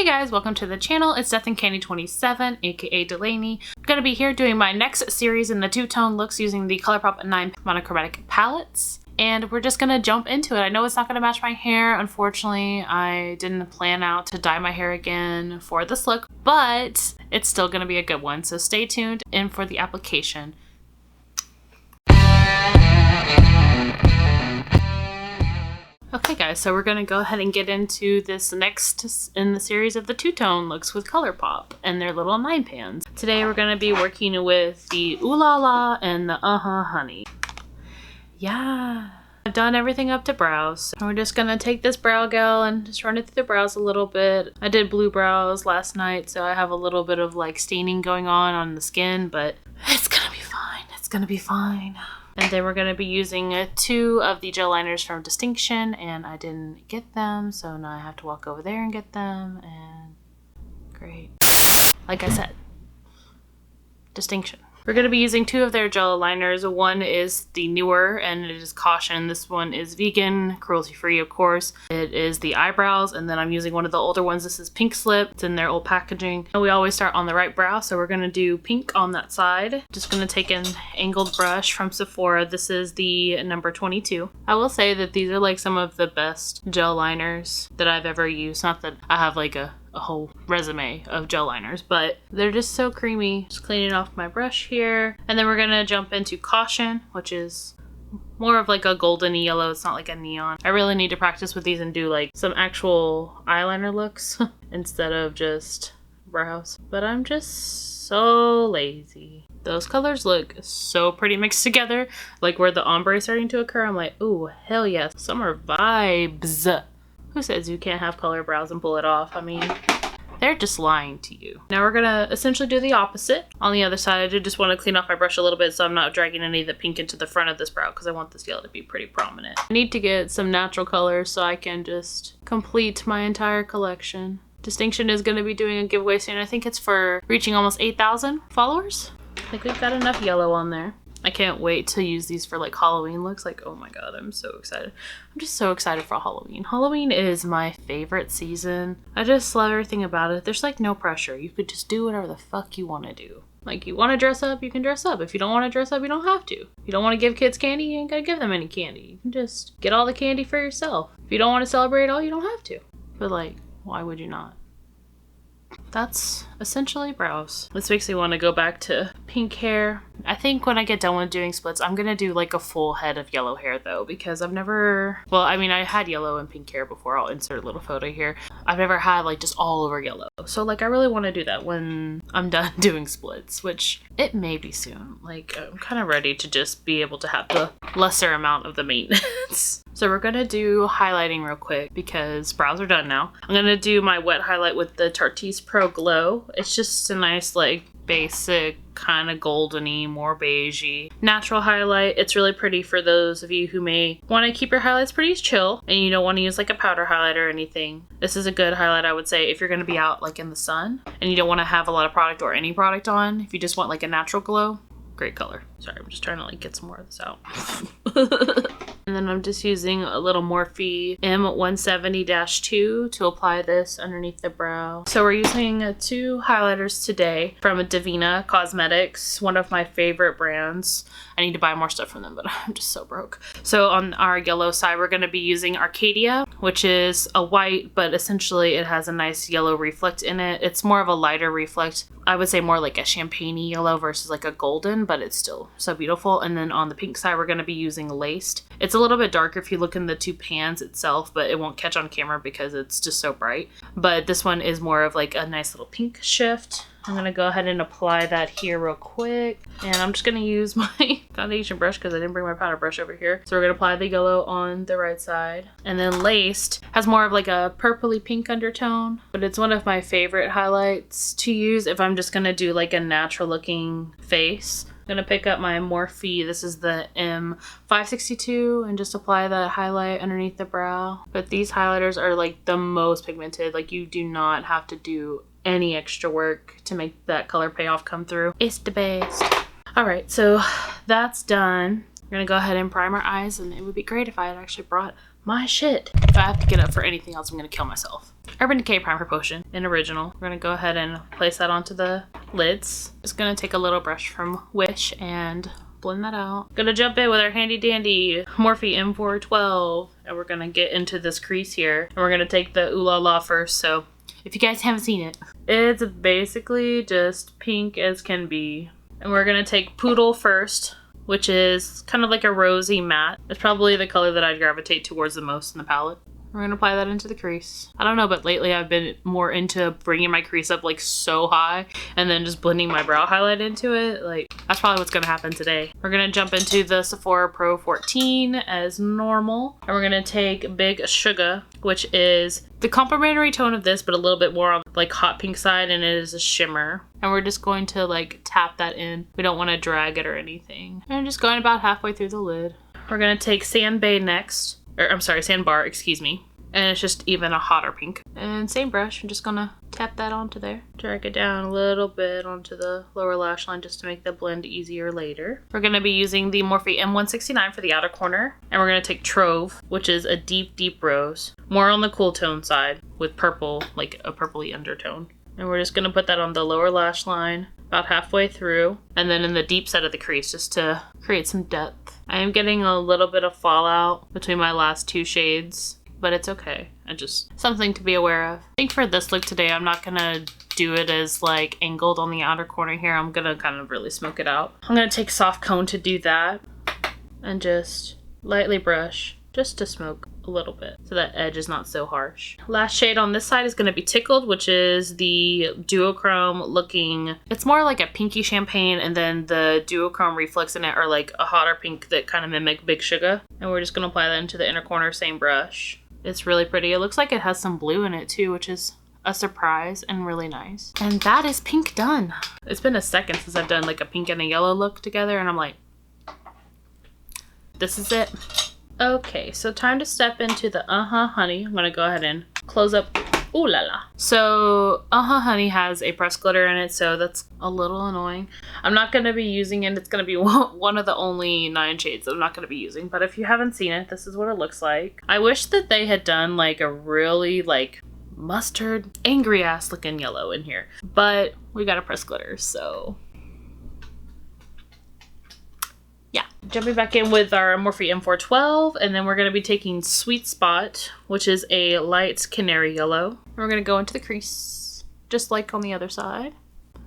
Hey guys, welcome to the channel. It's DeathandCandy 27, aka Delaney. I'm gonna be here doing my next series in the two-tone looks using the Colourpop 9 monochromatic palettes. And we're just gonna jump into it. I know it's not gonna match my hair. Unfortunately, I didn't plan out to dye my hair again for this look, but it's still gonna be a good one. So stay tuned in for the application. Okay guys, so we're gonna go ahead and get into this next in the series of the two-tone looks with Colourpop and their little 9 pans. Today we're gonna be working with the Ooh La La and the Honey. Yeah. I've done everything up to brows. And we're just gonna take this BROWGAL and just run it through the brows a little bit. I did blue brows last night, so I have a little bit of like staining going on the skin, but it's gonna be fine. It's gonna be fine. And then we're going to be using 2 of the gel liners from Distinction, and I didn't get them, so now I have to walk over there and get them, and great. Like I said, Distinction. We're going to be using 2 of their gel liners. One is the newer, and it is Caution. This one is vegan, cruelty-free, of course. It is the eyebrows, and then I'm using one of the older ones. This is Pink Slip. It's in their old packaging. And we always start on the right brow, so we're going to do pink on that side. Just going to take an angled brush from Sephora. This is the number 22. I will say that these are like some of the best gel liners that I've ever used. Not that I have like a whole resume of gel liners, but they're just so creamy. Just cleaning off my brush here. And then we're gonna jump into Caution, which is more of like a golden yellow. It's not like a neon. I really need to practice with these and do like some actual eyeliner looks instead of just brows. But I'm just so lazy. Those colors look so pretty mixed together. Like where the ombre is starting to occur, I'm like, ooh, hell yes, summer vibes. Who says you can't have color brows and pull it off? I mean, they're just lying to you. Now we're gonna essentially do the opposite. On the other side, I did just want to clean off my brush a little bit so I'm not dragging any of the pink into the front of this brow because I want this yellow to be pretty prominent. I need to get some natural colors so I can just complete my entire collection. Distinction is gonna be doing a giveaway soon. I think it's for reaching almost 8,000 followers. I think we've got enough yellow on there. I can't wait to use these for like Halloween looks. Like, oh my god, I'm so excited. I'm just so excited for Halloween. Halloween is my favorite season. I just love everything about it. There's like no pressure. You could just do whatever the fuck you want to do. Like, you want to dress up, you can dress up. If you don't want to dress up, you don't have to. If you don't want to give kids candy, you ain't gotta give them any candy. You can just get all the candy for yourself. If you don't want to celebrate all, you don't have to. But like, why would you not? That's essentially brows. This makes me want to go back to pink hair. I think when I get done with doing splits, I'm gonna do like a full head of yellow hair though, because I've never, well, I mean, I had yellow and pink hair before. I'll insert a little photo here. I've never had like just all over yellow. So like I really want to do that when I'm done doing splits, which it may be soon. Like I'm kind of ready to just be able to have the lesser amount of the maintenance. So we're gonna do highlighting real quick because brows are done now. I'm gonna do my wet highlight with the Tarte's Pro Glow. It's just a nice like basic kind of goldeny, more beigey natural highlight. It's really pretty for those of you who may want to keep your highlights pretty chill and you don't want to use like a powder highlight or anything. This is a good highlight, I would say, if you're going to be out like in the sun and you don't want to have a lot of product or any product on. If you just want like a natural glow, great color. Sorry, I'm just trying to like get some more of this out. And then I'm just using a little Morphe M170-2 to apply this underneath the brow. So we're using 2 highlighters today from DEVINAH Cosmetics, one of my favorite brands. I need to buy more stuff from them, but I'm just so broke. So on our yellow side, we're going to be using ARCADIA, which is a white, but essentially it has a nice yellow reflect in it. It's more of a lighter reflect. I would say more like a champagne-y yellow versus like a golden, but it's still so beautiful. And then on the pink side, we're going to be using Laced. It's a little bit darker if you look in the 2 pans itself, but it won't catch on camera because it's just so bright. But this one is more of like a nice little pink shift. I'm going to go ahead and apply that here real quick. And I'm just going to use my foundation brush because I didn't bring my powder brush over here. So we're going to apply the yellow on the right side. And then Laced has more of like a purpley pink undertone. But it's one of my favorite highlights to use if I'm just going to do like a natural looking face. I'm going to pick up my Morphe. This is the M562 and just apply that highlight underneath the brow. But these highlighters are like the most pigmented. Like you do not have to do any extra work to make that color payoff come through. It's the best. All right, so that's done. We're gonna go ahead and prime our eyes, and it would be great if I had actually brought my shit. If I have to get up for anything else, I'm gonna kill myself. Urban Decay Primer Potion in Original. We're gonna go ahead and place that onto the lids. Just gonna take a little brush from Wish and blend that out. Gonna jump in with our handy dandy Morphe M412, and we're gonna get into this crease here. And we're gonna take the Ooh La La first, so if you guys haven't seen it, it's basically just pink as can be. And we're gonna take Poodle first, which is kind of like a rosy matte. It's probably the color that I'd gravitate towards the most in the palette. We're gonna apply that into the crease. I don't know, but lately I've been more into bringing my crease up like so high and then just blending my brow highlight into it. Like, that's probably what's gonna happen today. We're gonna jump into the Sephora Pro 14 as normal. And we're gonna take Big SUGA, which is the complementary tone of this, but a little bit more on like hot pink side, and it is a shimmer. And we're just going to like tap that in. We don't wanna drag it or anything. And just going about halfway through the lid. We're gonna take Sandbar next. Or I'm sorry, Sandbar, excuse me. And it's just even a hotter pink. And same brush, I'm just gonna tap that onto there. Drag it down a little bit onto the lower lash line just to make the blend easier later. We're gonna be using the Morphe M169 for the outer corner. And we're gonna take Trove, which is a deep, deep rose. More on the cool tone side with purple, like a purpley undertone. And we're just gonna put that on the lower lash line about halfway through, and then in the deep set of the crease just to create some depth. I am getting a little bit of fallout between my last two shades, but it's okay. Just something to be aware of. I think for this look today, I'm not gonna do it as like angled on the outer corner here. I'm gonna kind of really smoke it out. I'm gonna take Soft Cone to do that and just lightly brush just to smoke a little bit so that edge is not so harsh. Last shade on this side is going to be Tickled, which is the duochrome looking, it's more like a pinky champagne, and then the duochrome reflex in it are like a hotter pink that kind of mimic Big SUGA. And we're just going to apply that into the inner corner, same brush. It's really pretty. It looks like it has some blue in it too, which is a surprise and really nice. And that is pink done. It's been a second since I've done like a pink and a yellow look together, and I'm like, this is it. Okay, so time to step into the Honey. I'm gonna go ahead and close up Ooh La La. So Honey has a pressed glitter in it, so that's a little annoying. I'm not gonna be using it. It's gonna be one of the only 9 shades that I'm not gonna be using, but if you haven't seen it, this is what it looks like. I wish that they had done like a really like mustard, angry ass looking yellow in here, but we got a pressed glitter, so yeah. Jumping back in with our Morphe M412, and then we're going to be taking Sweet Spot, which is a light canary yellow. And we're going to go into the crease, just like on the other side,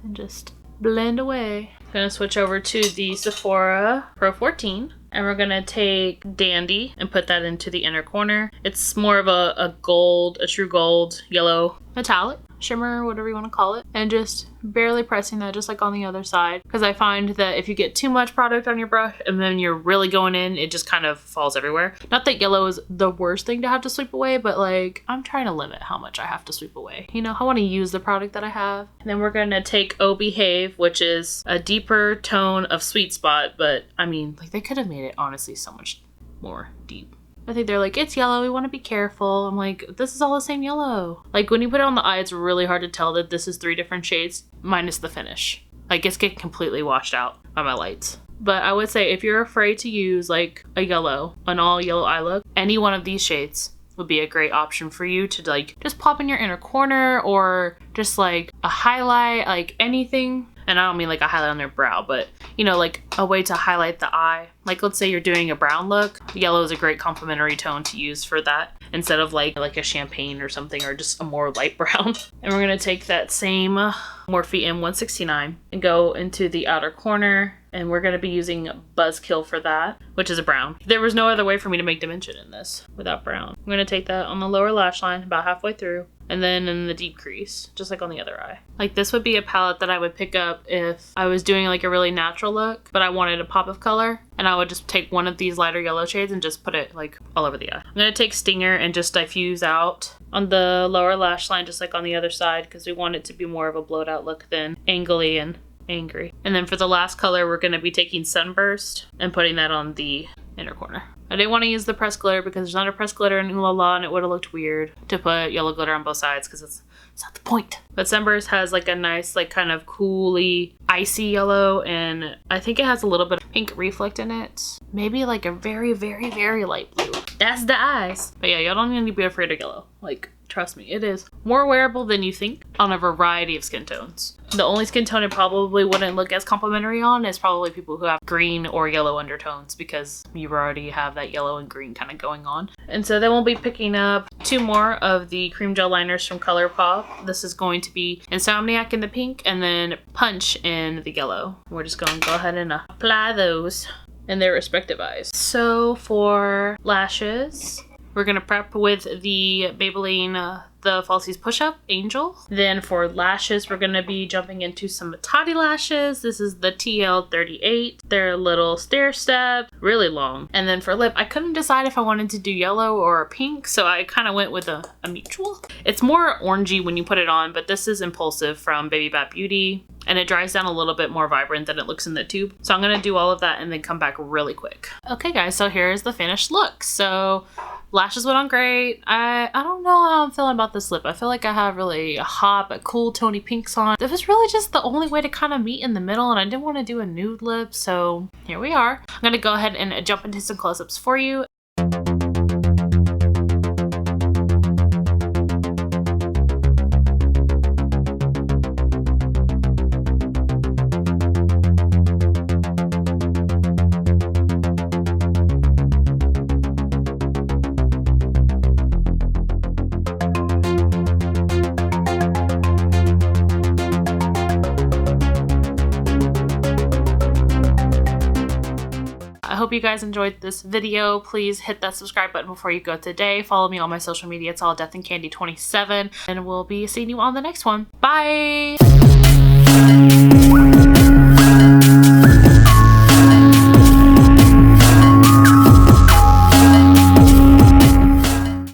and just blend away. I'm going to switch over to the Sephora Pro 14, and we're going to take Dandy and put that into the inner corner. It's more of a gold, a true gold, yellow, metallic, shimmer, whatever you want to call it, and just barely pressing that just like on the other side, because I find that if you get too much product on your brush and then you're really going in, it just kind of falls everywhere. Not that yellow is the worst thing to have to sweep away, but like I'm trying to limit how much I have to sweep away. You know, I want to use the product that I have. And then we're going to take Oh Behave, which is a deeper tone of Sweet Spot, but I mean, like they could have made it honestly so much more deep. I think they're like, it's yellow, we want to be careful. I'm like, this is all the same yellow. Like when you put it on the eye, it's really hard to tell that this is 3 different shades minus the finish. Like it's getting completely washed out by my lights. But I would say if you're afraid to use like a yellow, an all yellow eye look, any one of these shades would be a great option for you to like just pop in your inner corner, or just like a highlight, like anything. And I don't mean like a highlight on their brow, but you know, like a way to highlight the eye. Like let's say you're doing a brown look, yellow is a great complementary tone to use for that, instead of like a champagne or something, or just a more light brown. And we're gonna take that same Morphe M169 and go into the outer corner, and we're gonna be using Buzzkill for that, which is a brown. There was no other way for me to make dimension in this without brown. I'm gonna take that on the lower lash line about halfway through, and then in the deep crease, just like on the other eye. Like this would be a palette that I would pick up if I was doing like a really natural look, but I wanted a pop of color, and I would just take one of these lighter yellow shades and just put it like all over the eye. I'm gonna take Stinger and just diffuse out on the lower lash line, just like on the other side, because we want it to be more of a blowed out look than angly and angry. And then for the last color, we're gonna be taking Sunburst and putting that on the inner corner. I didn't want to use the pressed glitter because there's not a pressed glitter in Ooh La La, and it would have looked weird to put yellow glitter on both sides, because it's not the point. But Sunburst has like a nice, like kind of cooly, icy yellow, and I think it has a little bit of pink reflect in it. Maybe like a very, very, very light blue. That's the eyes. But yeah, y'all don't need to be afraid of yellow. Like, trust me, it is more wearable than you think on a variety of skin tones. The only skin tone it probably wouldn't look as complimentary on is probably people who have green or yellow undertones, because you already have that yellow and green kind of going on. And so then we'll be picking up 2 more of the cream gel liners from Colourpop. This is going to be Insomniac in the pink and then Punch in the yellow. We're just going to go ahead and apply those in their respective eyes. So for lashes, we're going to prep with the Maybelline the Falsies Push Up Angel. Then for lashes, we're going to be jumping into some Toddy lashes. This is the TL38. They're a little stair step, really long. And then for lip, I couldn't decide if I wanted to do yellow or pink, so I kind of went with a mutual. It's more orangey when you put it on, but this is Impulsive from Baby Bat Beauty, and it dries down a little bit more vibrant than it looks in the tube. So I'm going to do all of that and then come back really quick. Okay guys, so here's the finished look. So lashes went on great. I don't know how I'm feeling about this lip. I feel like I have really hot but cool Tony pinks on. It was really just the only way to kind of meet in the middle, and I didn't want to do a nude lip, so here we are. I'm gonna go ahead and jump into some close-ups for you. I hope you guys enjoyed this video. Please hit that subscribe button before you go today. Follow me on my social media. It's all DeathandCandy27, and we'll be seeing you on the next one. Bye!